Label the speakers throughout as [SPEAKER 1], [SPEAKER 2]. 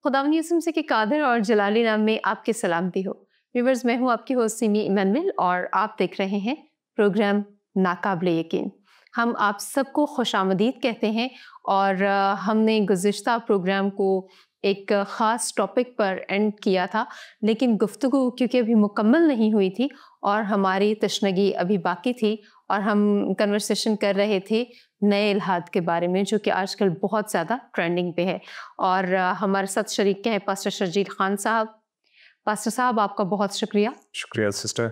[SPEAKER 1] خداوند یسوع مسیح کے قادر اور جلالی نام میں آپ کی سلامتی ہو۔ ویورز، میں ہوں آپ کی ہوسٹ سیمی ایمینول اور آپ دیکھ رہے ہیں پروگرام ناقابل یقین۔ ہم آپ سب کو خوش آمدید کہتے ہیں اور ہم نے گزشتہ پروگرام کو ایک خاص ٹاپک پر اینڈ کیا تھا، لیکن گفتگو کیونکہ ابھی مکمل نہیں ہوئی تھی اور ہماری تشنگی ابھی باقی تھی، اور ہم کنورسیشن کر رہے تھے نئے الحاد کے بارے میں، جو کہ آج کل بہت زیادہ ٹرینڈنگ پہ ہے۔ اور ہمارے ساتھ شریک ہیں پاسٹر شرجیل خان صاحب۔ پاسٹر صاحب، آپ کا بہت شکریہ۔
[SPEAKER 2] شکریہ سسٹر۔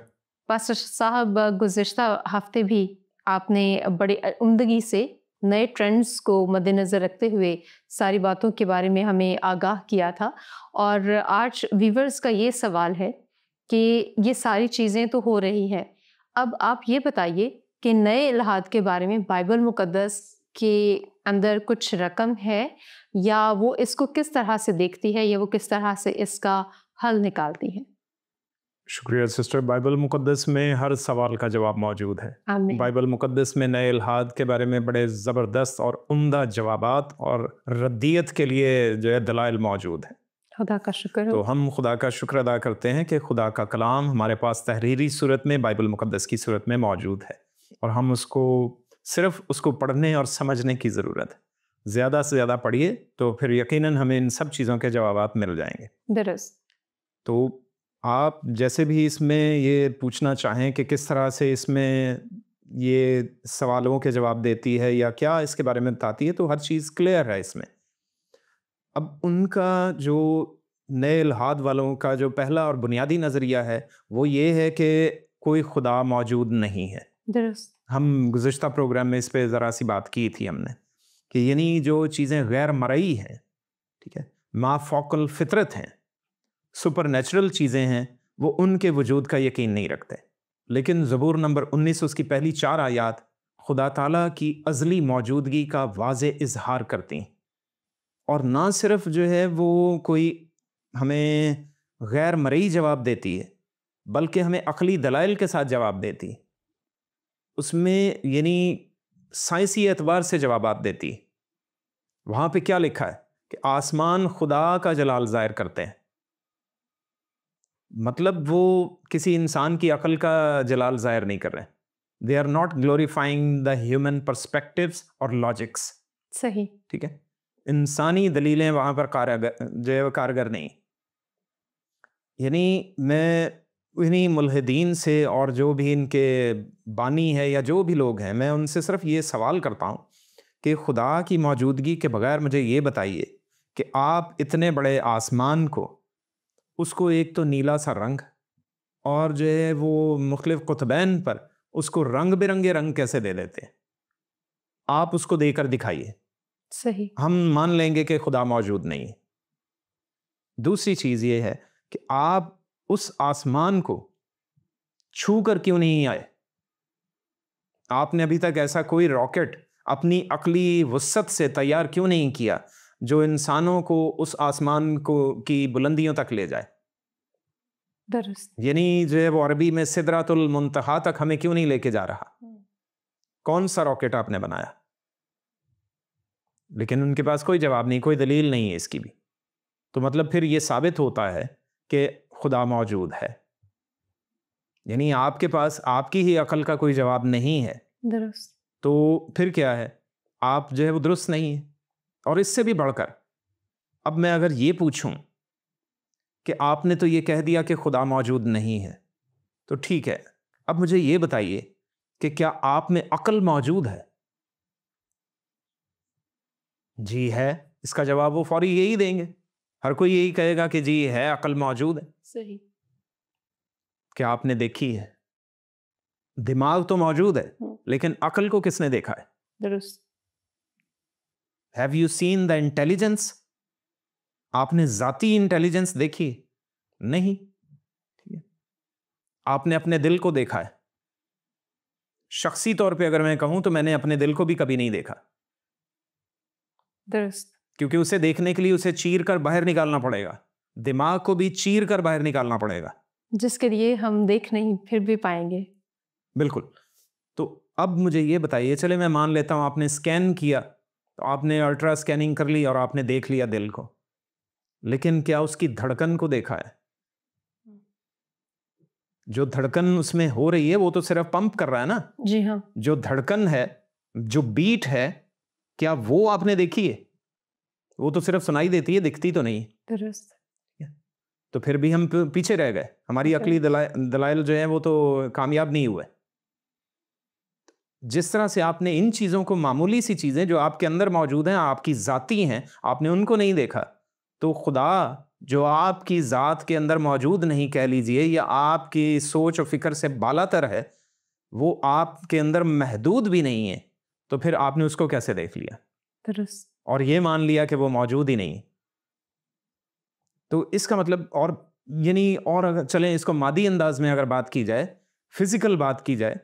[SPEAKER 1] پاسٹر صاحب، گزشتہ ہفتے بھی آپ نے بڑے عمدگی سے نئے ٹرینڈز کو مد نظر رکھتے ہوئے ساری باتوں کے بارے میں ہمیں آگاہ کیا تھا، اور آج ویورز کا یہ سوال ہے کہ یہ ساری چیزیں تو ہو رہی ہیں، اب آپ یہ بتائیے کہ نئے الحاد کے بارے میں بائبل مقدس کے اندر کچھ رقم ہے، یا وہ اس کو کس طرح سے دیکھتی ہے، یا وہ کس طرح سے اس کا حل نکالتی ہے؟
[SPEAKER 2] شکریہ سسٹر۔ بائبل مقدس میں ہر سوال کا جواب موجود ہے۔
[SPEAKER 1] آمین۔
[SPEAKER 2] بائبل مقدس میں نئے الحاد کے بارے میں بڑے زبردست اور عمدہ جوابات اور ردیت کے لیے جو ہے دلائل موجود ہیں۔
[SPEAKER 1] خدا کا شکر ہو۔
[SPEAKER 2] تو ہم خدا کا شکر ادا کرتے ہیں کہ خدا کا کلام ہمارے پاس تحریری صورت میں بائبل مقدس کی صورت میں موجود ہے، اور ہم صرف اس کو پڑھنے اور سمجھنے کی ضرورت ہے۔ زیادہ سے زیادہ پڑھیے تو پھر یقیناً ہمیں ان سب چیزوں کے جوابات مل جائیں گے۔
[SPEAKER 1] درست۔
[SPEAKER 2] تو آپ جیسے بھی اس میں یہ پوچھنا چاہیں کہ کس طرح سے اس میں یہ سوالوں کے جواب دیتی ہے یا کیا اس کے بارے میں بتاتی ہے، تو ہر چیز کلیئر ہے اس میں۔ اب ان کا جو نئے الحاد والوں کا جو پہلا اور بنیادی نظریہ ہے وہ یہ ہے کہ کوئی خدا موجود نہیں ہے۔
[SPEAKER 1] درست۔
[SPEAKER 2] ہم گزشتہ پروگرام میں اس پہ ذرا سی بات کی تھی ہم نے، کہ یعنی جو چیزیں غیر مرئی ہیں، ٹھیک ہے، ما فوق الفطرت ہیں، سپر نیچرل چیزیں ہیں، وہ ان کے وجود کا یقین نہیں رکھتے۔ لیکن زبور نمبر 19 اس کی پہلی 4 آیات خدا تعالیٰ کی ازلی موجودگی کا واضح اظہار کرتی ہیں، اور نہ صرف جو ہے وہ کوئی ہمیں غیر مرئی جواب دیتی ہے، بلکہ ہمیں عقلی دلائل کے ساتھ جواب دیتی ہے۔ اس میں یعنی سائنسی اعتبار سے جوابات دیتی ہے۔ وہاں پہ کیا لکھا ہے کہ آسمان خدا کا جلال ظاہر کرتے ہیں، مطلب وہ کسی انسان کی عقل کا جلال ظاہر نہیں کر رہے ہیں۔ They are not glorifying the human perspectives اور logics۔
[SPEAKER 1] صحیح۔
[SPEAKER 2] ٹھیک ہے، انسانی دلیلیں وہاں پر کارگر نہیں۔ یعنی میں انہیں ملحدین سے اور جو بھی ان کے بانی ہے یا جو بھی لوگ ہیں، میں ان سے صرف یہ سوال کرتا ہوں کہ خدا کی موجودگی کے بغیر مجھے یہ بتائیے کہ آپ اتنے بڑے آسمان کو، اس کو ایک تو نیلا سا رنگ اور جو ہے وہ مختلف قطبین پر اس کو رنگ برنگے رنگ کیسے دے دیتے ہیں؟ آپ اس کو دے کر دکھائیے،
[SPEAKER 1] صحیح۔
[SPEAKER 2] ہم مان لیں گے کہ خدا موجود نہیں ہے۔ دوسری چیز یہ ہے کہ آپ اس آسمان کو چھو کر کیوں نہیں آئے؟ آپ نے ابھی تک ایسا کوئی راکٹ اپنی عقلی وسعت سے تیار کیوں نہیں کیا جو انسانوں کو اس آسمان کو کی بلندیوں تک لے جائے؟
[SPEAKER 1] درست۔
[SPEAKER 2] یعنی جو ہے وہ عربی میں سدرۃ المنتہا تک ہمیں کیوں نہیں لے کے جا رہا؟ کون سا راکٹ آپ نے بنایا؟ لیکن ان کے پاس کوئی جواب نہیں، کوئی دلیل نہیں ہے اس کی بھی۔ تو مطلب پھر یہ ثابت ہوتا ہے کہ خدا موجود ہے، یعنی آپ کے پاس آپ کی ہی عقل کا کوئی جواب نہیں ہے۔
[SPEAKER 1] درست۔
[SPEAKER 2] تو پھر کیا ہے؟ آپ جو ہے وہ درست نہیں ہیں۔ اور اس سے بھی بڑھ کر اب میں اگر یہ پوچھوں کہ آپ نے تو یہ کہہ دیا کہ خدا موجود نہیں ہے، تو ٹھیک ہے، اب مجھے یہ بتائیے کہ کیا آپ میں عقل موجود ہے؟ جی ہے، اس کا جواب وہ فوری یہی دیں گے۔ ہر کوئی یہی کہے گا کہ جی ہے، عقل موجود ہے۔
[SPEAKER 1] صحیح۔
[SPEAKER 2] کیا آپ نے دیکھی ہے؟ دماغ تو موجود ہے، لیکن عقل کو کس نے دیکھا ہے؟
[SPEAKER 1] درست۔
[SPEAKER 2] Have you seen the intelligence؟ آپ نے ذاتی انٹیلیجنس دیکھی؟ نہیں۔ آپ نے اپنے دل کو دیکھا ہے؟ شخصی طور پہ اگر میں کہوں تو میں نے اپنے دل کو بھی کبھی نہیں دیکھا،
[SPEAKER 1] درست۔
[SPEAKER 2] کیونکہ اسے دیکھنے کے لیے اسے چیر کر باہر نکالنا پڑے گا، دماغ کو بھی چیر کر باہر نکالنا پڑے گا،
[SPEAKER 1] جس کے لیے ہم دیکھ نہیں پھر بھی پائیں گے۔
[SPEAKER 2] بالکل۔ تو اب مجھے یہ بتائیے، چلے میں مان لیتا ہوں آپ نے اسکین کیا، تو آپ نے الٹرا اسکیننگ کر لی اور آپ نے دیکھ لیا دل کو، لیکن کیا اس کی دھڑکن کو دیکھا ہے؟ جو دھڑکن اس میں ہو رہی ہے وہ تو صرف پمپ کر رہا ہے نا.
[SPEAKER 1] جی ہاں. جو
[SPEAKER 2] دھڑکن ہے, جو بیٹ ہے, کیا وہ آپ نے دیکھی ہے؟ وہ تو صرف سنائی دیتی ہے, دکھتی تو نہیں.
[SPEAKER 1] درست.
[SPEAKER 2] تو پھر بھی ہم پیچھے رہ گئے, ہماری عقلی دلائل جو ہیں وہ تو کامیاب نہیں ہوئے. جس طرح سے آپ نے ان چیزوں کو, معمولی سی چیزیں جو آپ کے اندر موجود ہیں, آپ کی ذاتی ہیں, آپ نے ان کو نہیں دیکھا, تو خدا جو آپ کی ذات کے اندر موجود نہیں کہہ لیجئے, یا آپ کی سوچ و فکر سے بالا تر ہے, وہ آپ کے اندر محدود بھی نہیں ہے, تو پھر آپ نے اس کو کیسے دیکھ لیا؟
[SPEAKER 1] درست.
[SPEAKER 2] اور یہ مان لیا کہ وہ موجود ہی نہیں. تو اس کا مطلب, اور یعنی اور اگر چلیں اس کو مادی انداز میں اگر بات کی جائے, فزیکل بات کی جائے,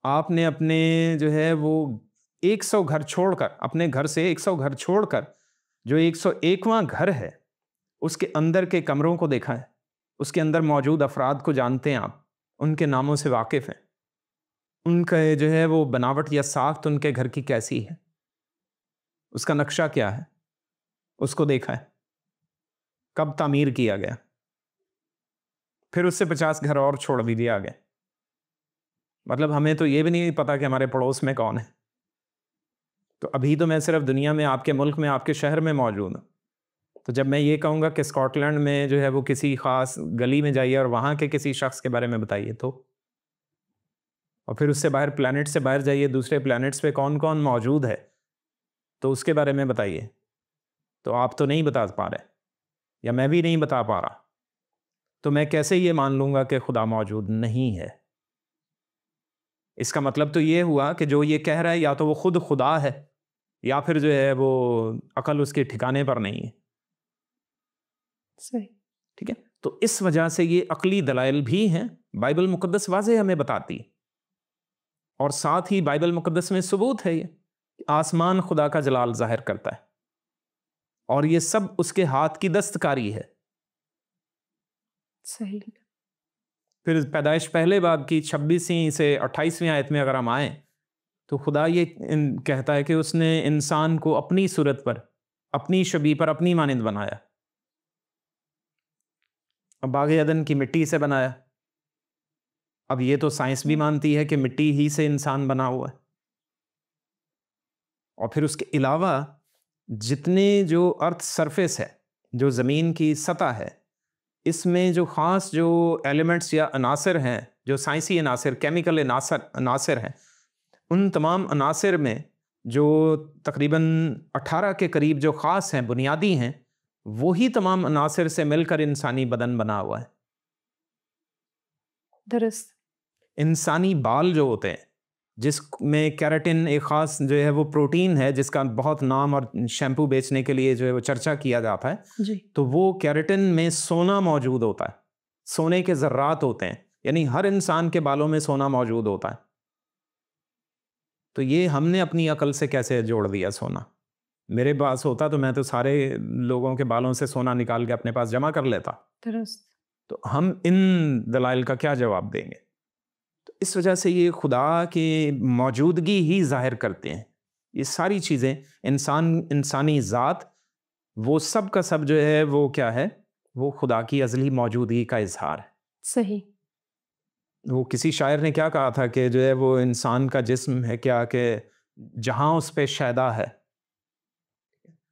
[SPEAKER 2] آپ نے اپنے جو ہے وہ 100 گھر چھوڑ کر, اپنے گھر سے 100 گھر چھوڑ کر جو 101واں گھر ہے اس کے اندر کے کمروں کو دیکھا ہے, اس کے اندر موجود افراد کو جانتے ہیں آپ, ان کے ناموں سے واقف ہیں, ان کا جو ہے وہ بناوٹ یا ساخت ان کے گھر کی کیسی ہے, اس کا نقشہ کیا ہے, اس کو دیکھا ہے, کب تعمیر کیا گیا, پھر اس سے 50 گھر اور چھوڑ بھی دیا گیا. مطلب ہمیں تو یہ بھی نہیں پتا کہ ہمارے پڑوس میں کون ہے. تو ابھی تو میں صرف دنیا میں, آپ کے ملک میں, آپ کے شہر میں موجود ہوں. تو جب میں یہ کہوں گا کہ اسکاٹ لینڈ میں جو ہے وہ کسی خاص گلی میں جائیے اور وہاں کے کسی شخص کے بارے میں بتائیے, تو اور پھر اس سے باہر, پلانٹ سے باہر جائیے, دوسرے پلانٹس پہ کون کون موجود ہے تو اس کے بارے میں بتائیے, تو آپ تو نہیں بتا پا رہے, یا میں بھی نہیں بتا پا رہا. تو میں کیسے یہ مان لوں گا کہ خدا موجود نہیں ہے؟ اس کا مطلب تو یہ ہوا کہ جو یہ کہہ رہا ہے یا تو وہ خود خدا ہے, یا پھر جو ہے وہ عقل اس کے ٹھکانے پر نہیں ہے.
[SPEAKER 1] صحیح.
[SPEAKER 2] ٹھیک ہے. تو اس وجہ سے یہ عقلی دلائل بھی ہیں, بائبل مقدس واضح ہمیں بتاتی ہے, اور ساتھ ہی بائبل مقدس میں ثبوت ہے یہ کہ آسمان خدا کا جلال ظاہر کرتا ہے, اور یہ سب اس کے ہاتھ کی دستکاری ہے.
[SPEAKER 1] صحیح.
[SPEAKER 2] پھر پیدائش پہلے باب کی 26ویں سے 28ویں آیت میں اگر ہم آئیں تو خدا یہ کہتا ہے کہ اس نے انسان کو اپنی صورت پر, اپنی شبیہ پر, اپنی مانند بنایا. اب باغ عدن کی مٹی سے بنایا. اب یہ تو سائنس بھی مانتی ہے کہ مٹی ہی سے انسان بنا ہوا ہے. اور پھر اس کے علاوہ جتنے جو ارتھ سرفیس ہے, جو زمین کی سطح ہے, اس میں جو خاص جو ایلیمنٹس یا عناصر ہیں, جو سائنسی عناصر, کیمیکل عناصر ہیں, ان تمام عناصر میں جو تقریباً 18 کے قریب جو خاص ہیں, بنیادی ہیں, وہی تمام عناصر سے مل کر انسانی بدن بنا ہوا ہے.
[SPEAKER 1] درست.
[SPEAKER 2] انسانی بال جو ہوتے ہیں, جس میں کیراٹن ایک خاص جو ہے وہ پروٹین ہے, جس کا بہت نام اور شیمپو بیچنے کے لیے جو ہے وہ چرچا کیا جاتا ہے,
[SPEAKER 1] جی.
[SPEAKER 2] تو وہ کیراٹن میں سونا موجود ہوتا ہے, سونے کے ذرات ہوتے ہیں, یعنی ہر انسان کے بالوں میں سونا موجود ہوتا ہے. تو یہ ہم نے اپنی عقل سے کیسے جوڑ دیا سونا؟ میرے پاس ہوتا تو میں تو سارے لوگوں کے بالوں سے سونا نکال کے اپنے پاس جمع کر لیتا.
[SPEAKER 1] درست.
[SPEAKER 2] تو ہم ان دلائل کا کیا جواب دیں گے؟ تو اس وجہ سے یہ خدا کی موجودگی ہی ظاہر کرتے ہیں. یہ ساری چیزیں, انسانی ذات, وہ سب کا سب جو ہے وہ کیا ہے, وہ خدا کی ازلی موجودگی کا اظہار ہے.
[SPEAKER 1] صحیح.
[SPEAKER 2] وہ کسی شاعر نے کیا کہا تھا کہ جو ہے وہ انسان کا جسم ہے کیا کہ جہاں اس پہ شیدا ہے.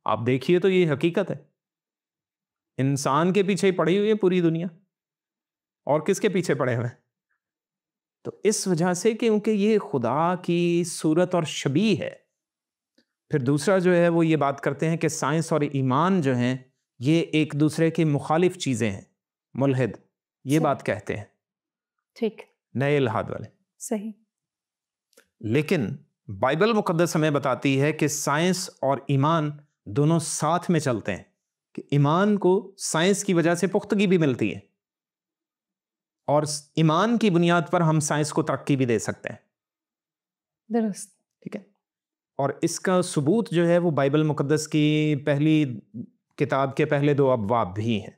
[SPEAKER 2] آپ دیکھیے تو یہ حقیقت ہے, انسان کے پیچھے پڑی ہوئی ہے پوری دنیا, اور کس کے پیچھے پڑے ہوئے؟ تو اس وجہ سے کیونکہ یہ خدا کی صورت اور شبیہ ہے. پھر دوسرا جو ہے وہ یہ بات کرتے ہیں کہ سائنس اور ایمان جو ہیں یہ ایک دوسرے کے مخالف چیزیں ہیں. ملحد یہ بات کہتے ہیں,
[SPEAKER 1] ٹھیک,
[SPEAKER 2] نئے الحاد والے.
[SPEAKER 1] صحیح.
[SPEAKER 2] لیکن بائبل مقدس ہمیں بتاتی ہے کہ سائنس اور ایمان دونوں ساتھ میں چلتے ہیں, کہ ایمان کو سائنس کی وجہ سے پختگی بھی ملتی ہے, اور ایمان کی بنیاد پر ہم سائنس کو ترقی بھی دے سکتے ہیں.
[SPEAKER 1] درست.
[SPEAKER 2] ٹھیک ہے. اور اس کا ثبوت جو ہے وہ بائبل مقدس کی پہلی کتاب کے پہلے 2 ابواب بھی ہیں.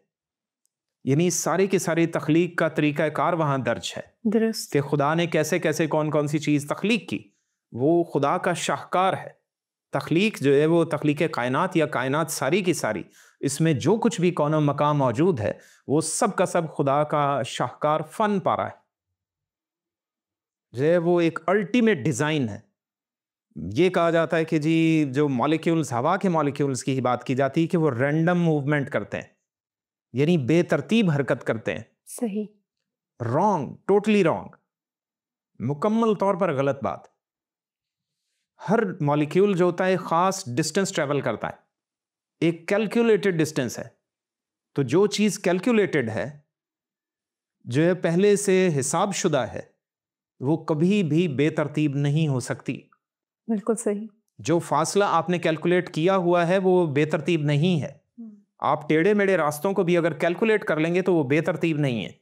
[SPEAKER 2] یعنی ساری کی ساری تخلیق کا طریقہ کار وہاں درج ہے.
[SPEAKER 1] درست.
[SPEAKER 2] کہ خدا نے کیسے کیسے کون کون سی چیز تخلیق کی, وہ خدا کا شاہکار ہے. تخلیق جو ہے وہ تخلیق کائنات یا کائنات ساری کی ساری، اس میں جو کچھ بھی کون و مقام موجود ہے وہ سب کا سب خدا کا شاہکار فن پارا ہے، جو ہے وہ ایک الٹیمیٹ ڈیزائن ہے۔ یہ کہا جاتا ہے کہ جی جو مالیکیولز، ہوا کے مالیکیولز کی ہی بات کی جاتی ہے کہ وہ رینڈم موومنٹ کرتے ہیں، یعنی بے ترتیب حرکت کرتے ہیں۔
[SPEAKER 1] صحیح،
[SPEAKER 2] رانگ، ٹوٹلی رانگ، مکمل طور پر غلط بات۔ ہر مالیکیول جو ہوتا ہے خاص ڈسٹینس ٹریول کرتا ہے، ایک کیلکولیٹڈ ڈسٹینس ہے۔ تو جو چیز کیلکولیٹڈ ہے، جو ہے پہلے سے حساب شدہ ہے، وہ کبھی بھی بے ترتیب نہیں ہو سکتی۔
[SPEAKER 1] بالکل صحیح۔
[SPEAKER 2] جو فاصلہ آپ نے کیلکولیٹ کیا ہوا ہے وہ بے ترتیب نہیں ہے۔ آپ ٹیڑھے میڑھے راستوں کو بھی اگر کیلکولیٹ کر لیں گے تو وہ بے ترتیب نہیں ہے،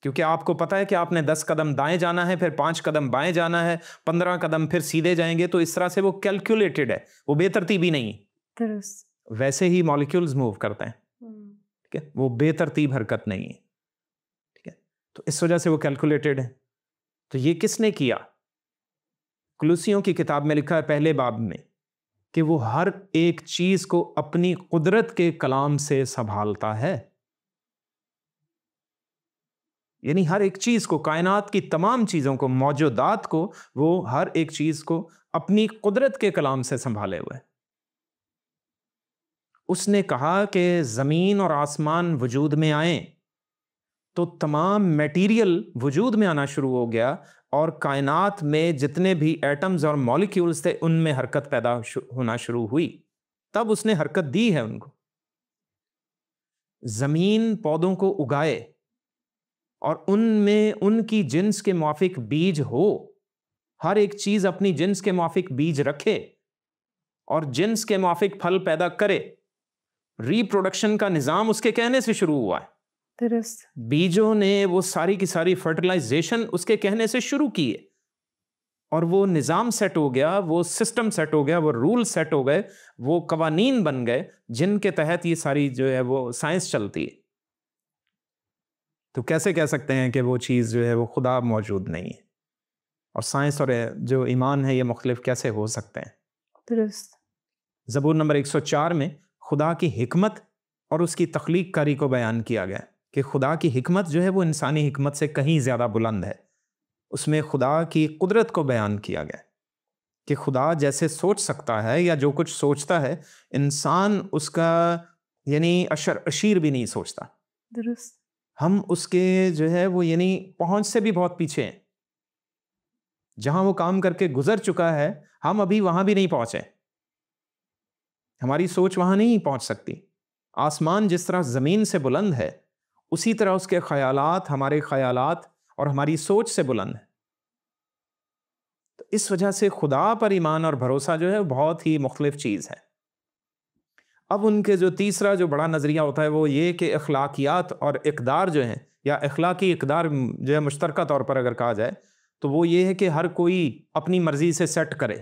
[SPEAKER 2] کیونکہ آپ کو پتا ہے کہ آپ نے 10 قدم دائیں جانا ہے، پھر 5 قدم بائیں جانا ہے، 15 قدم پھر سیدھے جائیں گے، تو اس طرح سے وہ کیلکولیٹڈ ہے، وہ بے ترتیبی نہیں ہے۔
[SPEAKER 1] درست۔
[SPEAKER 2] ویسے ہی مالیکیولز موو کرتے ہیں، ٹھیک ہے، وہ بے ترتیب حرکت نہیں ہے، ٹھیک ہے، تو اس وجہ سے وہ کیلکولیٹڈ ہے۔ تو یہ کس نے کیا؟ کلوسیوں کی کتاب میں لکھا ہے پہلے باب میں کہ وہ ہر ایک چیز کو اپنی قدرت کے کلام سے سنبھالتا ہے، یعنی ہر ایک چیز کو، کائنات کی تمام چیزوں کو، موجودات کو، وہ ہر ایک چیز کو اپنی قدرت کے کلام سے سنبھالے ہوئے۔ اس نے کہا کہ زمین اور آسمان وجود میں آئیں تو تمام میٹیریل وجود میں آنا شروع ہو گیا، اور کائنات میں جتنے بھی ایٹمز اور مالیکیولز تھے ان میں حرکت پیدا ہونا شروع ہوئی، تب اس نے حرکت دی ہے ان کو۔ زمین پودوں کو اگائے اور ان میں ان کی جنس کے موافق بیج ہو، ہر ایک چیز اپنی جنس کے موافق بیج رکھے اور جنس کے موافق پھل پیدا کرے۔ ری پروڈکشن کا نظام اس کے کہنے سے شروع ہوا ہے۔
[SPEAKER 1] درست۔
[SPEAKER 2] بیجوں نے وہ ساری کی ساری فرٹیلائزیشن اس کے کہنے سے شروع کی ہے، اور وہ نظام سیٹ ہو گیا، وہ سسٹم سیٹ ہو گیا، وہ رول سیٹ ہو گئے، وہ قوانین بن گئے جن کے تحت یہ ساری جو ہے وہ سائنس چلتی ہے۔ تو کیسے کہہ سکتے ہیں کہ وہ چیز جو ہے وہ خدا موجود نہیں ہے؟ اور سائنس اور جو ایمان ہے یہ مختلف کیسے ہو سکتے ہیں؟
[SPEAKER 1] درست۔
[SPEAKER 2] زبور نمبر 104 میں خدا کی حکمت اور اس کی تخلیق کاری کو بیان کیا گیا کہ خدا کی حکمت جو ہے وہ انسانی حکمت سے کہیں زیادہ بلند ہے۔ اس میں خدا کی قدرت کو بیان کیا گیا کہ خدا جیسے سوچ سکتا ہے یا جو کچھ سوچتا ہے، انسان اس کا یعنی اشر اشیر بھی نہیں سوچتا۔
[SPEAKER 1] درست۔
[SPEAKER 2] ہم اس کے جو ہے وہ یعنی پہنچ سے بھی بہت پیچھے ہیں۔ جہاں وہ کام کر کے گزر چکا ہے ہم ابھی وہاں بھی نہیں پہنچے، ہماری سوچ وہاں نہیں پہنچ سکتی۔ آسمان جس طرح زمین سے بلند ہے، اسی طرح اس کے خیالات ہمارے خیالات اور ہماری سوچ سے بلند ہے۔ تو اس وجہ سے خدا پر ایمان اور بھروسہ جو ہے بہت ہی مختلف چیز ہے۔ اب ان کے جو تیسرا جو بڑا نظریہ ہوتا ہے وہ یہ کہ اخلاقیات اور اقدار جو ہیں، یا اخلاقی اقدار جو ہے مشترکہ طور پر اگر کہا جائے تو وہ یہ ہے کہ ہر کوئی اپنی مرضی سے سیٹ کرے،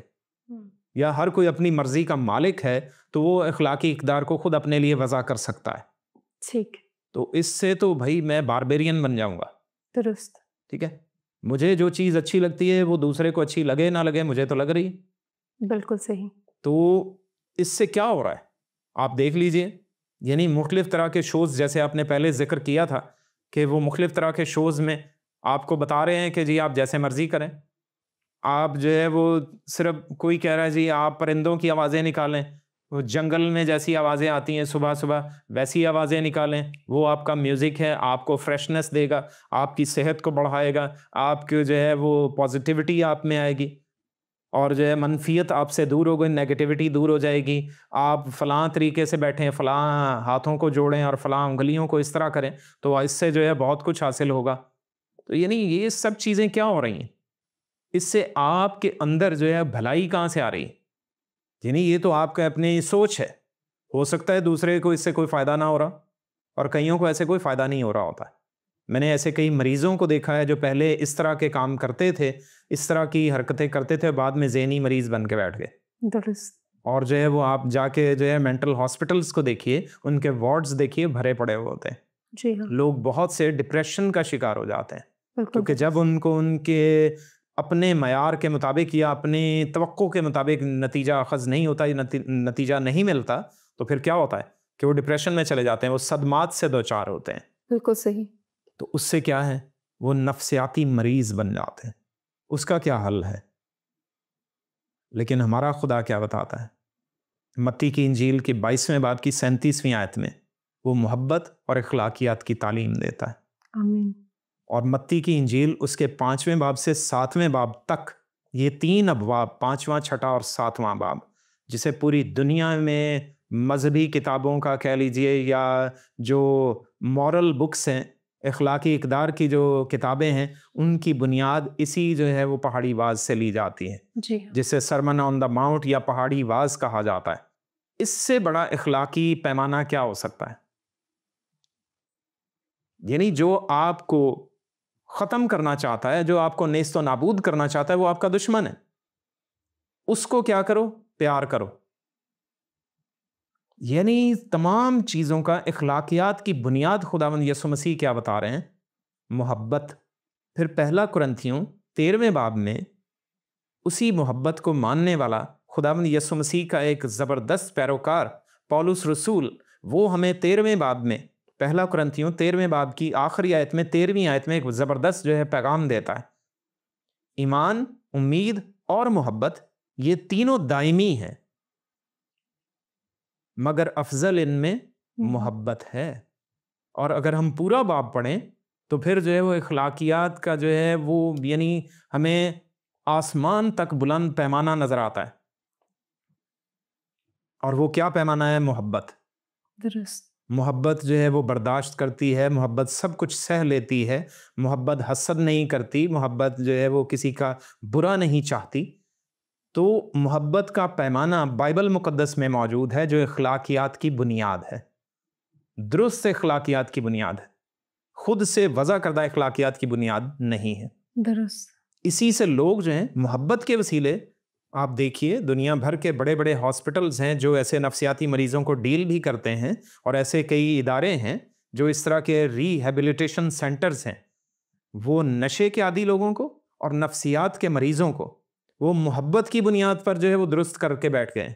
[SPEAKER 2] یا ہر کوئی اپنی مرضی کا مالک ہے تو وہ اخلاقی اقدار کو خود اپنے لیے وضع کر سکتا ہے۔
[SPEAKER 1] ٹھیک۔
[SPEAKER 2] تو اس سے تو بھائی میں باربیرین بن جاؤں گا۔
[SPEAKER 1] درست۔
[SPEAKER 2] ٹھیک ہے، مجھے جو چیز اچھی لگتی ہے وہ دوسرے کو اچھی لگے نہ لگے، مجھے تو لگ رہی ہے۔
[SPEAKER 1] بالکل صحیح۔
[SPEAKER 2] تو اس سے کیا ہو رہا ہے آپ دیکھ لیجئے، یعنی مختلف طرح کے شوز، جیسے آپ نے پہلے ذکر کیا تھا کہ وہ مختلف طرح کے شوز میں آپ کو بتا رہے ہیں کہ جی آپ جیسے مرضی کریں، آپ جو ہے وہ صرف کوئی کہہ رہا ہے جی آپ پرندوں کی آوازیں نکالیں، وہ جنگل میں جیسی آوازیں آتی ہیں صبح صبح ویسی آوازیں نکالیں، وہ آپ کا میوزک ہے، آپ کو فریشنس دے گا، آپ کی صحت کو بڑھائے گا، آپ کے جو ہے وہ پازیٹیوٹی آپ میں آئے گی، اور جو ہے منفیت آپ سے دور ہو گئی، نیگیٹیوٹی دور ہو جائے گی۔ آپ فلاں طریقے سے بیٹھیں، فلاں ہاتھوں کو جوڑیں اور فلاں انگلیوں کو اس طرح کریں تو اس سے جو ہے بہت کچھ حاصل ہوگا۔ تو یعنی یہ سب چیزیں کیا ہو رہی ہیں؟ اس سے آپ کے اندر جو ہے بھلائی کہاں سے آ رہی ہے؟ یعنی یہ تو آپ کا اپنی سوچ ہے، ہو سکتا ہے دوسرے کو اس سے کوئی فائدہ نہ ہو رہا، اور کئیوں کو ایسے کوئی فائدہ نہیں ہو رہا ہوتا ہے۔ میں نے ایسے کئی مریضوں کو دیکھا ہے جو پہلے اس طرح کے کام کرتے تھے، اس طرح کی حرکتیں کرتے تھے، بعد میں ذہنی مریض بن کے بیٹھ گئے۔
[SPEAKER 1] درست۔
[SPEAKER 2] اور جو ہے وہ آپ جا کے جو ہے مینٹل ہاسپٹلس کو دیکھیے، ان کے وارڈز دیکھیے، بھرے پڑے ہوئے ہوتے ہیں۔
[SPEAKER 1] جی ہاں،
[SPEAKER 2] لوگ بہت سے ڈپریشن کا شکار ہو جاتے ہیں،
[SPEAKER 1] بالکل۔
[SPEAKER 2] کیونکہ جب ان کو ان کے اپنے معیار کے مطابق یا اپنے توقع کے مطابق نتیجہ اخذ نہیں ہوتا یا نتیجہ نہیں ملتا تو پھر کیا ہوتا ہے کہ وہ ڈپریشن میں چلے جاتے ہیں، وہ صدمات سے دوچار ہوتے ہیں.
[SPEAKER 1] بالکل صحیح.
[SPEAKER 2] تو اس سے کیا ہے، وہ نفسیاتی مریض بن جاتے ہیں. اس کا کیا حل ہے؟ لیکن ہمارا خدا کیا بتاتا ہے؟ متی کی انجیل کی 22ویں باب کی 37ویں آیت میں وہ محبت اور اخلاقیات کی تعلیم دیتا ہے.
[SPEAKER 1] آمین.
[SPEAKER 2] اور متی کی انجیل اس کے 5ویں باب سے 7ویں باب تک، یہ 3 ابواب، 5واں، 6واں اور 7واں باب، جسے پوری دنیا میں مذہبی کتابوں کا کہہ لیجئے یا جو مورل بکس ہیں، اخلاقی اقدار کی جو کتابیں ہیں، ان کی بنیاد اسی جو ہے وہ پہاڑی واز سے لی جاتی ہے،
[SPEAKER 1] جی.
[SPEAKER 2] جسے سرمن آن دا ماؤنٹ یا پہاڑی واز کہا جاتا ہے. اس سے بڑا اخلاقی پیمانہ کیا ہو سکتا ہے؟ یعنی جو آپ کو ختم کرنا چاہتا ہے، جو آپ کو نیست و نابود کرنا چاہتا ہے، وہ آپ کا دشمن ہے. اس کو کیا کرو؟ پیار کرو. یعنی تمام چیزوں کا اخلاقیات کی بنیاد خداوند یسوع مسیح کیا بتا رہے ہیں؟ محبت. پھر پہلا کرنتھیوں 13ویں باب میں اسی محبت کو ماننے والا خداوند یسوع مسیح کا ایک زبردست پیروکار پولس رسول، وہ ہمیں 13ویں باب میں، پہلا کرنتھیوں 13ویں باب کی آخری آیت میں 13ویں آیت میں ایک زبردست جو ہے پیغام دیتا ہے. ایمان، امید اور محبت یہ تینوں دائمی ہیں، مگر افضل ان میں محبت ہے. اور اگر ہم پورا باب پڑھیں تو پھر جو ہے وہ اخلاقیات کا جو ہے وہ یعنی ہمیں آسمان تک بلند پیمانہ نظر آتا ہے. اور وہ کیا پیمانہ ہے؟ محبت.
[SPEAKER 1] درست.
[SPEAKER 2] محبت جو ہے وہ برداشت کرتی ہے، محبت سب کچھ سہ لیتی ہے، محبت حسد نہیں کرتی، محبت جو ہے وہ کسی کا برا نہیں چاہتی. تو محبت کا پیمانہ بائبل مقدس میں موجود ہے، جو اخلاقیات کی بنیاد ہے، درست اخلاقیات کی بنیاد ہے، خود سے وضع کردہ اخلاقیات کی بنیاد نہیں ہے.
[SPEAKER 1] درست.
[SPEAKER 2] اسی سے لوگ جو ہیں محبت کے وسیلے، آپ دیکھیے دنیا بھر کے بڑے بڑے ہاسپٹلز ہیں جو ایسے نفسیاتی مریضوں کو ڈیل بھی کرتے ہیں، اور ایسے کئی ادارے ہیں جو اس طرح کے ری ہیبلیٹیشن سینٹرز ہیں، وہ نشے کے عادی لوگوں کو اور نفسیات کے مریضوں کو وہ محبت کی بنیاد پر جو ہے وہ درست کر کے بیٹھ گئے.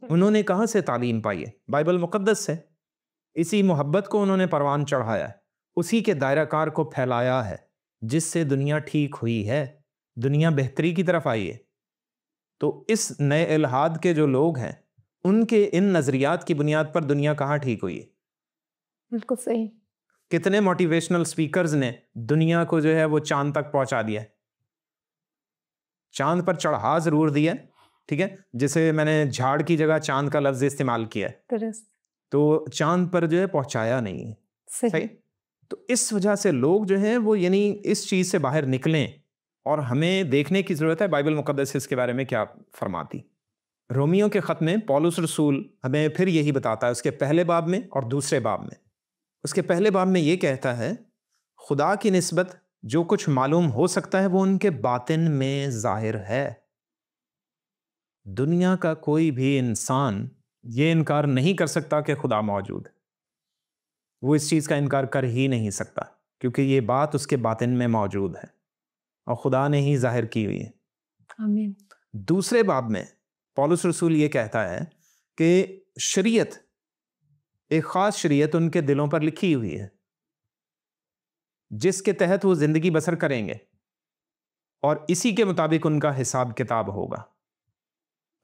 [SPEAKER 2] انہوں نے کہاں سے تعلیم پائی ہے؟ بائبل مقدس سے. اسی محبت کو انہوں نے پروان چڑھایا ہے، اسی کے دائرہ کار کو پھیلایا ہے، جس سے دنیا ٹھیک ہوئی ہے، دنیا بہتری کی طرف آئی ہے. تو اس نئے الحاد کے جو لوگ ہیں، ان کے ان نظریات کی بنیاد پر دنیا کہاں ٹھیک ہوئی ہے؟
[SPEAKER 1] بالکل صحیح.
[SPEAKER 2] کتنے موٹیویشنل سپیکرز نے دنیا کو جو ہے وہ چاند تک پہنچا دیا ہے، چاند پر چڑھا ضرور دیا، ٹھیک ہے، جسے میں نے جھاڑ کی جگہ چاند کا لفظ استعمال کیا ہے، تو چاند پر جو ہے پہنچایا نہیں ہے. صحیح. تو اس وجہ سے لوگ جو ہیں وہ یعنی اس چیز سے باہر نکلیں، اور ہمیں دیکھنے کی ضرورت ہے بائبل مقدس اس کے بارے میں کیا فرماتی. رومیوں کے خط میں پولس رسول ہمیں پھر یہی بتاتا ہے، اس کے پہلے باب میں اور دوسرے باب میں. اس کے پہلے باب میں یہ کہتا ہے، خدا کی نسبت جو کچھ معلوم ہو سکتا ہے وہ ان کے باطن میں ظاہر ہے. دنیا کا کوئی بھی انسان یہ انکار نہیں کر سکتا کہ خدا موجود ہے، وہ اس چیز کا انکار کر ہی نہیں سکتا، کیونکہ یہ بات اس کے باطن میں موجود ہے اور خدا نے ہی ظاہر کی ہوئی ہے.
[SPEAKER 1] آمین.
[SPEAKER 2] دوسرے باب میں پولس رسول یہ کہتا ہے کہ شریعت، ایک خاص شریعت ان کے دلوں پر لکھی ہوئی ہے، جس کے تحت وہ زندگی بسر کریں گے، اور اسی کے مطابق ان کا حساب کتاب ہوگا،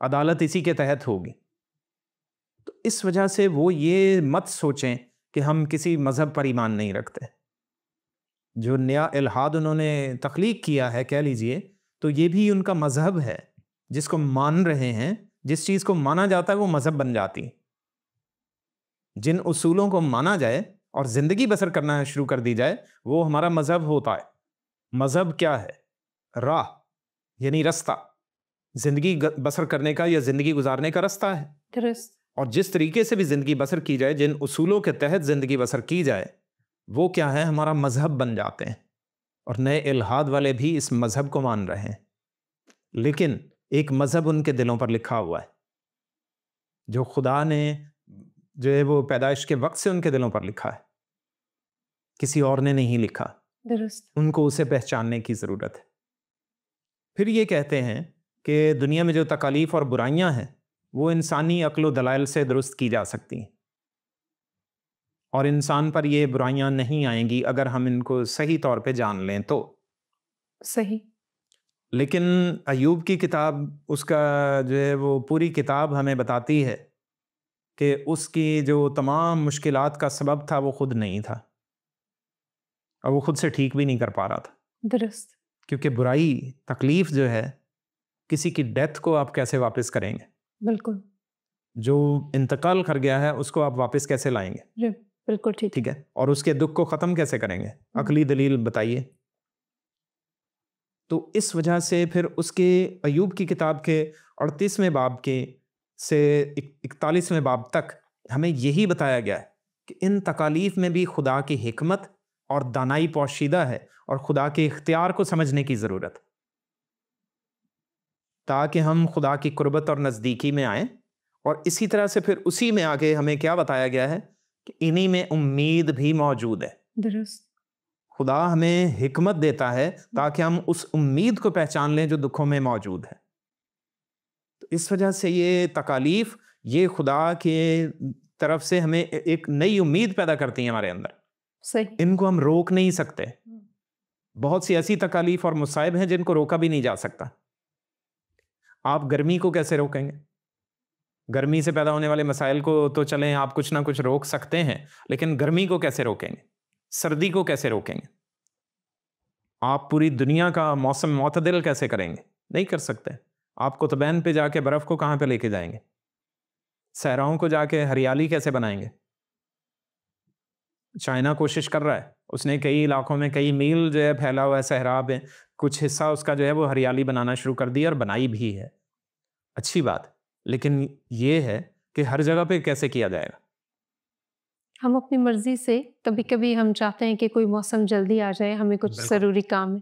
[SPEAKER 2] عدالت اسی کے تحت ہوگی. تو اس وجہ سے وہ یہ مت سوچیں کہ ہم کسی مذہب پر ایمان نہیں رکھتے. جو نیا الحاد انہوں نے تخلیق کیا ہے کہہ لیجئے، تو یہ بھی ان کا مذہب ہے، جس کو مان رہے ہیں. جس چیز کو مانا جاتا ہے وہ مذہب بن جاتی. جن اصولوں کو مانا جائے اور زندگی بسر کرنا شروع کر دی جائے وہ ہمارا مذہب ہوتا ہے. مذہب کیا ہے؟ راہ، یعنی رستہ، زندگی بسر کرنے کا یا زندگی گزارنے کا رستہ ہے.
[SPEAKER 1] درست.
[SPEAKER 2] اور جس طریقے سے بھی زندگی بسر کی جائے، جن اصولوں کے تحت زندگی بسر کی جائے، وہ کیا ہے؟ ہمارا مذہب بن جاتے ہیں. اور نئے الحاد والے بھی اس مذہب کو مان رہے ہیں، لیکن ایک مذہب ان کے دلوں پر لکھا ہوا ہے، جو خدا نے جو ہے وہ پیدائش کے وقت سے ان کے دلوں پر لکھا ہے، کسی اور نے نہیں لکھا.
[SPEAKER 1] درست.
[SPEAKER 2] ان کو اسے پہچاننے کی ضرورت ہے. پھر یہ کہتے ہیں کہ دنیا میں جو تکالیف اور برائیاں ہیں وہ انسانی عقل و دلائل سے درست کی جا سکتی ہیں، اور انسان پر یہ برائیاں نہیں آئیں گی اگر ہم ان کو صحیح طور پہ جان لیں تو.
[SPEAKER 1] صحیح.
[SPEAKER 2] لیکن ایوب کی کتاب، اس کا جو ہے وہ پوری کتاب ہمیں بتاتی ہے کہ اس کی جو تمام مشکلات کا سبب تھا وہ خود نہیں تھا، اور وہ خود سے ٹھیک بھی نہیں کر پا رہا تھا.
[SPEAKER 1] درست.
[SPEAKER 2] کیونکہ برائی، تکلیف جو ہے، کسی کی ڈیتھ کو آپ کیسے واپس کریں گے؟
[SPEAKER 1] بالکل.
[SPEAKER 2] جو انتقال کر گیا ہے اس کو آپ واپس کیسے لائیں گے؟
[SPEAKER 1] جی بالکل ٹھیک.
[SPEAKER 2] ٹھیک ہے. اور اس کے دکھ کو ختم کیسے کریں گے؟ عقلی دلیل بتائیے. تو اس وجہ سے پھر اس کے ایوب کی کتاب کے 38ویں باب کے سے 41ویں باب تک ہمیں یہی بتایا گیا ہے کہ ان تکالیف میں بھی خدا کی حکمت اور دانائی پوشیدہ ہے، اور خدا کے اختیار کو سمجھنے کی ضرورت، تاکہ ہم خدا کی قربت اور نزدیکی میں آئیں. اور اسی طرح سے پھر اسی میں آگے ہمیں کیا بتایا گیا ہے کہ انہی میں امید بھی موجود ہے.
[SPEAKER 1] درست.
[SPEAKER 2] خدا ہمیں حکمت دیتا ہے تاکہ ہم اس امید کو پہچان لیں جو دکھوں میں موجود ہے. تو اس وجہ سے یہ تکالیف، یہ خدا کے طرف سے ہمیں ایک نئی امید پیدا کرتی ہیں ہمارے اندر.
[SPEAKER 1] صحیح.
[SPEAKER 2] ان کو ہم روک نہیں سکتے. بہت سی ایسی تکالیف اور مصائب ہیں جن کو روکا بھی نہیں جا سکتا. آپ گرمی کو کیسے روکیں گے؟ گرمی سے پیدا ہونے والے مسائل کو تو چلیں آپ کچھ نہ کچھ روک سکتے ہیں، لیکن گرمی کو کیسے روکیں گے؟ سردی کو کیسے روکیں گے؟ آپ پوری دنیا کا موسم معتدل کیسے کریں گے؟ نہیں کر سکتے. آپ قطبین پہ جا کے برف کو کہاں پہ لے کے جائیں گے؟ صحراؤں کو جا کے ہریالی کیسے بنائیں گے؟ چائنا کوشش کر رہا ہے، اس نے کئی علاقوں میں کئی میل جو ہے پھیلا ہوا ہے صحرا میں، کچھ حصہ اس کا جو ہے وہ ہریالی بنانا شروع کر دی اور بنائی بھی ہے. اچھی بات. لیکن یہ ہے کہ ہر جگہ پہ کیسے کیا جائے گا؟
[SPEAKER 1] ہم اپنی مرضی سے کبھی کبھی ہم چاہتے ہیں کہ کوئی موسم جلدی آ جائے، ہمیں کچھ ضروری کام ہے،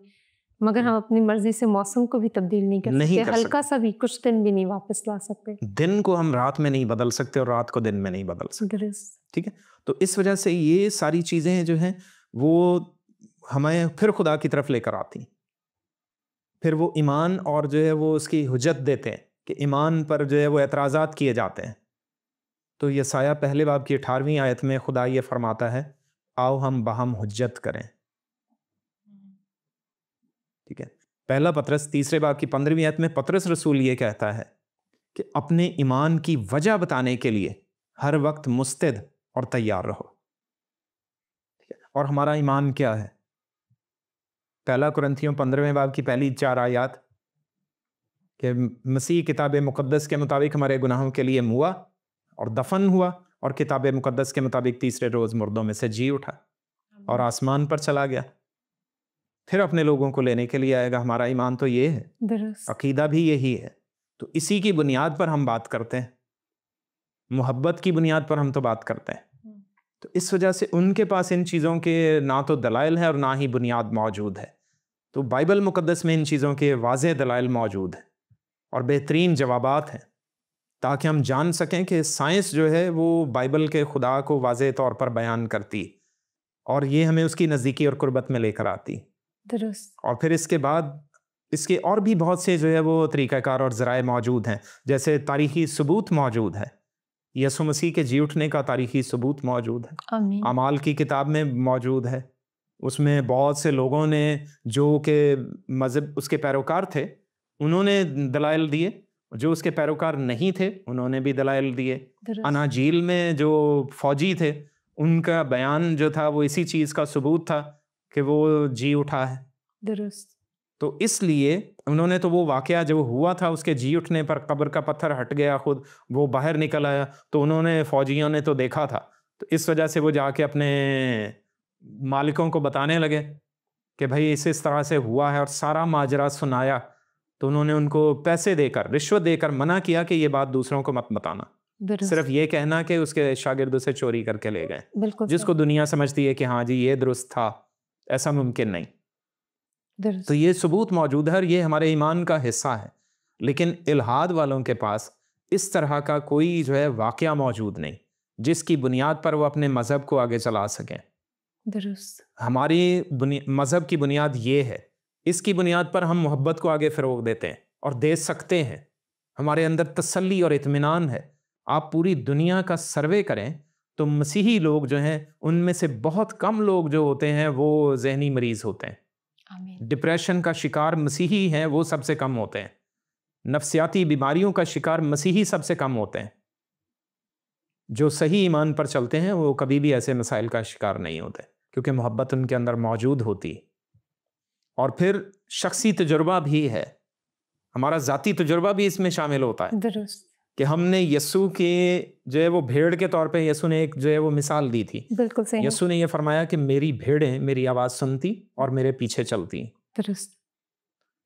[SPEAKER 1] مگر ہم اپنی مرضی سے موسم کو بھی تبدیل نہیں کر سکتے. ہلکا سا بھی کچھ دن بھی نہیں واپس لا سکتے.
[SPEAKER 2] دن کو ہم رات میں نہیں بدل سکتے اور رات کو دن میں نہیں بدل سکتے. ٹھیک ہے. تو اس وجہ سے یہ ساری چیزیں جو ہیں وہ ہمیں پھر خدا کی طرف لے کر آتی ہیں. پھر وہ ایمان اور جو ہے وہ اس کی حجت دیتے ہیں کہ ایمان پر جو ہے وہ اعتراضات کیے جاتے ہیں. تو یسایہ پہلے باب کی 18ویں آیت میں خدا یہ فرماتا ہے، آؤ ہم باہم حجت کریں. ٹھیک ہے. پہلا پطرس 3 باب کی 15ویں آیت میں پطرس رسول یہ کہتا ہے کہ اپنے ایمان کی وجہ بتانے کے لیے ہر وقت مستعد اور تیار رہو. اور ہمارا ایمان کیا ہے؟ پہلا کرنتھیوں 15ویں باب کی پہلی 4 آیات کہ مسیح کتاب مقدس کے مطابق ہمارے گناہوں کے لیے ہوا اور دفن ہوا، اور کتاب مقدس کے مطابق تیسرے روز مردوں میں سے جی اٹھا اور آسمان پر چلا گیا، پھر اپنے لوگوں کو لینے کے لیے آئے گا. ہمارا ایمان تو یہ ہے، عقیدہ بھی یہی ہے. تو اسی کی بنیاد پر ہم بات کرتے ہیں، محبت کی بنیاد پر ہم تو بات کرتے ہیں. تو اس وجہ سے ان کے پاس ان چیزوں کے نہ تو دلائل ہیں اور نہ ہی بنیاد موجود ہے. تو بائبل مقدس میں ان چیزوں کے واضح دلائل موجود ہیں اور بہترین جوابات ہیں، تاکہ ہم جان سکیں کہ سائنس جو ہے وہ بائبل کے خدا کو واضح طور پر بیان کرتی، اور یہ ہمیں اس کی نزدیکی اور قربت میں لے کر آتی.
[SPEAKER 1] درست.
[SPEAKER 2] اور پھر اس کے بعد اس کے اور بھی بہت سے جو ہے وہ طریقہ کار اور ذرائع موجود ہیں، جیسے تاریخی ثبوت موجود ہے. یسوع مسیح کے جی اٹھنے کا تاریخی ثبوت موجود ہے.
[SPEAKER 1] آمین.
[SPEAKER 2] اعمال کی کتاب میں موجود ہے. اس میں بہت سے لوگوں نے جو کہ مذہب اس کے پیروکار تھے انہوں نے دلائل دیے، جو اس کے پیروکار نہیں تھے انہوں نے بھی دلائل دیے. اناجیل میں جو فوجی تھے ان کا بیان جو تھا وہ اسی چیز کا ثبوت تھا کہ وہ جی اٹھا ہے.
[SPEAKER 1] درست.
[SPEAKER 2] تو اس لیے انہوں نے تو وہ واقعہ جو ہوا تھا اس کے جی اٹھنے پر قبر کا پتھر ہٹ گیا، خود وہ باہر نکل آیا، تو انہوں نے فوجیوں نے تو دیکھا تھا، تو اس وجہ سے وہ جا کے اپنے مالکوں کو بتانے لگے کہ بھائی اس طرح سے ہوا ہے، اور سارا ماجرا سنایا. تو انہوں نے ان کو پیسے دے کر، رشوت دے کر منع کیا کہ یہ بات دوسروں کو مت بتانا. صرف یہ کہنا کہ اس کے شاگردوں سے چوری کر کے لے گئے، جس کو دنیا سمجھتی ہے کہ ہاں جی یہ درست تھا. ایسا ممکن نہیں. تو یہ ثبوت موجود ہے اور یہ ہمارے ایمان کا حصہ ہے. لیکن الحاد والوں کے پاس اس طرح کا کوئی جو ہے واقعہ موجود نہیں جس کی بنیاد پر وہ اپنے مذہب کو آگے چلا سکیں.
[SPEAKER 1] درست.
[SPEAKER 2] ہماری مذہب کی بنیاد یہ ہے، اس کی بنیاد پر ہم محبت کو آگے فروغ دیتے ہیں اور دے سکتے ہیں. ہمارے اندر تسلی اور اطمینان ہے. آپ پوری دنیا کا سروے کریں تو مسیحی لوگ جو ہیں ان میں سے بہت کم لوگ جو ہوتے ہیں وہ ذہنی مریض ہوتے ہیں.
[SPEAKER 1] آمین.
[SPEAKER 2] ڈپریشن کا شکار مسیحی ہیں وہ سب سے کم ہوتے ہیں. نفسیاتی بیماریوں کا شکار مسیحی سب سے کم ہوتے ہیں. جو صحیح ایمان پر چلتے ہیں وہ کبھی بھی ایسے مسائل کا شکار نہیں ہوتے کیونکہ محبت ان کے اندر موجود ہوتی. اور پھر شخصی تجربہ بھی ہے، ہمارا ذاتی تجربہ بھی اس میں شامل ہوتا ہے.
[SPEAKER 1] درست.
[SPEAKER 2] کہ ہم نے یسوع کے جو ہے وہ بھیڑ کے طور پہ یسوع نے ایک جو ہے وہ مثال دی تھی.
[SPEAKER 1] بالکل صحیح.
[SPEAKER 2] یسوع نے یہ فرمایا کہ میری بھیڑیں میری آواز سنتی اور میرے پیچھے چلتی.
[SPEAKER 1] درست.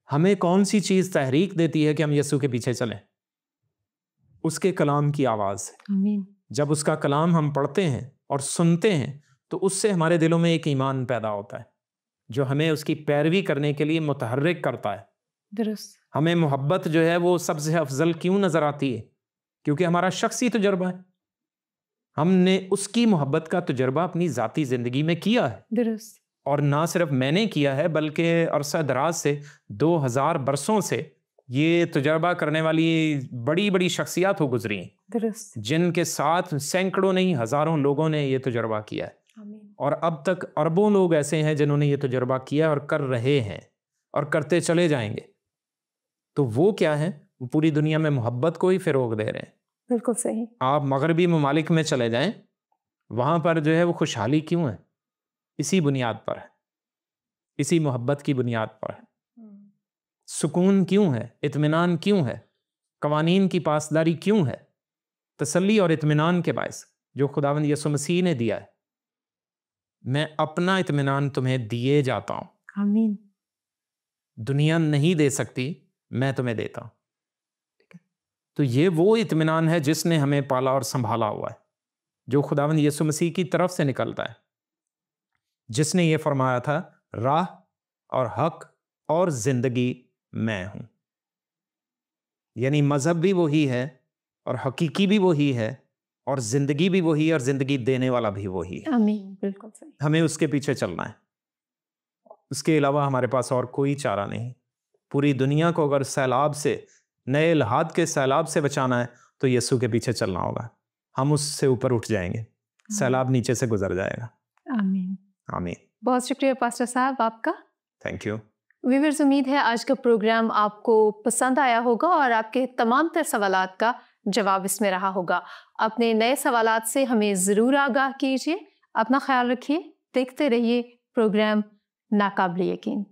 [SPEAKER 2] ہمیں کون سی چیز تحریک دیتی ہے کہ ہم یسوع کے پیچھے چلیں؟ اس کے کلام کی آواز.
[SPEAKER 1] آمین.
[SPEAKER 2] جب اس کا کلام ہم پڑھتے ہیں اور سنتے ہیں تو اس سے ہمارے دلوں میں ایک ایمان پیدا ہوتا ہے جو ہمیں اس کی پیروی کرنے کے لیے متحرک کرتا ہے.
[SPEAKER 1] درست.
[SPEAKER 2] ہمیں محبت جو ہے وہ سب سے افضل کیوں نظر آتی ہے؟ کیونکہ ہمارا شخصی تجربہ ہے. ہم نے اس کی محبت کا تجربہ اپنی ذاتی زندگی میں کیا ہے.
[SPEAKER 1] درست.
[SPEAKER 2] اور نہ صرف میں نے کیا ہے بلکہ عرصہ دراز سے 2000 برسوں سے یہ تجربہ کرنے والی بڑی بڑی شخصیات ہو گزری ہیں.
[SPEAKER 1] درست.
[SPEAKER 2] جن کے ساتھ سینکڑوں نہیں ہزاروں لوگوں نے یہ تجربہ کیا ہے.
[SPEAKER 1] آمین.
[SPEAKER 2] اور اب تک اربوں لوگ ایسے ہیں جنہوں نے یہ تجربہ کیا اور کر رہے ہیں اور کرتے چلے جائیں گے. تو وہ کیا ہے؟ وہ پوری دنیا میں محبت کو ہی فروغ دے رہے ہیں.
[SPEAKER 1] بالکل صحیح.
[SPEAKER 2] آپ مغربی ممالک میں چلے جائیں، وہاں پر جو ہے وہ خوشحالی کیوں ہے؟ اسی بنیاد پر ہے، اسی محبت کی بنیاد پر ہے. سکون کیوں ہے؟ اطمینان کیوں ہے؟ قوانین کی پاسداری کیوں ہے؟ تسلی اور اطمینان کے باعث جو خداوند یسوع مسیح نے دیا ہے. میں اپنا اطمینان تمہیں دیے جاتا ہوں.
[SPEAKER 1] آمین.
[SPEAKER 2] دنیا نہیں دے سکتی، میں تمہیں دیتا ہوں. تو یہ وہ اطمینان ہے جس نے ہمیں پالا اور سنبھالا ہوا ہے، جو خداوند یسوع مسیح کی طرف سے نکلتا ہے، جس نے یہ فرمایا تھا راہ اور حق اور زندگی میں ہوں. یعنی مذہب بھی وہی ہے اور حقیقی بھی وہی ہے اور زندگی بھی وہی ہے اور زندگی دینے والا بھی وہی ہے.
[SPEAKER 1] آمین. بالکل صحیح.
[SPEAKER 2] ہمیں اس کے پیچھے چلنا ہے، اس کے علاوہ ہمارے پاس اور کوئی چارہ نہیں. پوری دنیا کو اگر سیلاب سے، نئے الحاد کے سیلاب سے بچانا ہے تو یسوع کے پیچھے چلنا ہوگا. ہم اس سے اوپر اٹھ جائیں گے، سیلاب نیچے سے گزر جائے گا.
[SPEAKER 1] آمین.
[SPEAKER 2] آمین.
[SPEAKER 1] بہت شکریہ پاسٹر صاحب آپ کا.
[SPEAKER 2] Thank you.
[SPEAKER 1] ویورز، امید ہے آج کا پروگرام آپ کو پسند آیا ہوگا اور آپ کے تمام تر سوالات کا جواب اس میں رہا ہوگا. اپنے نئے سوالات سے ہمیں ضرور آگاہ کیجیے. اپنا خیال رکھیے. دیکھتے رہیے پروگرام ناقابل یقین.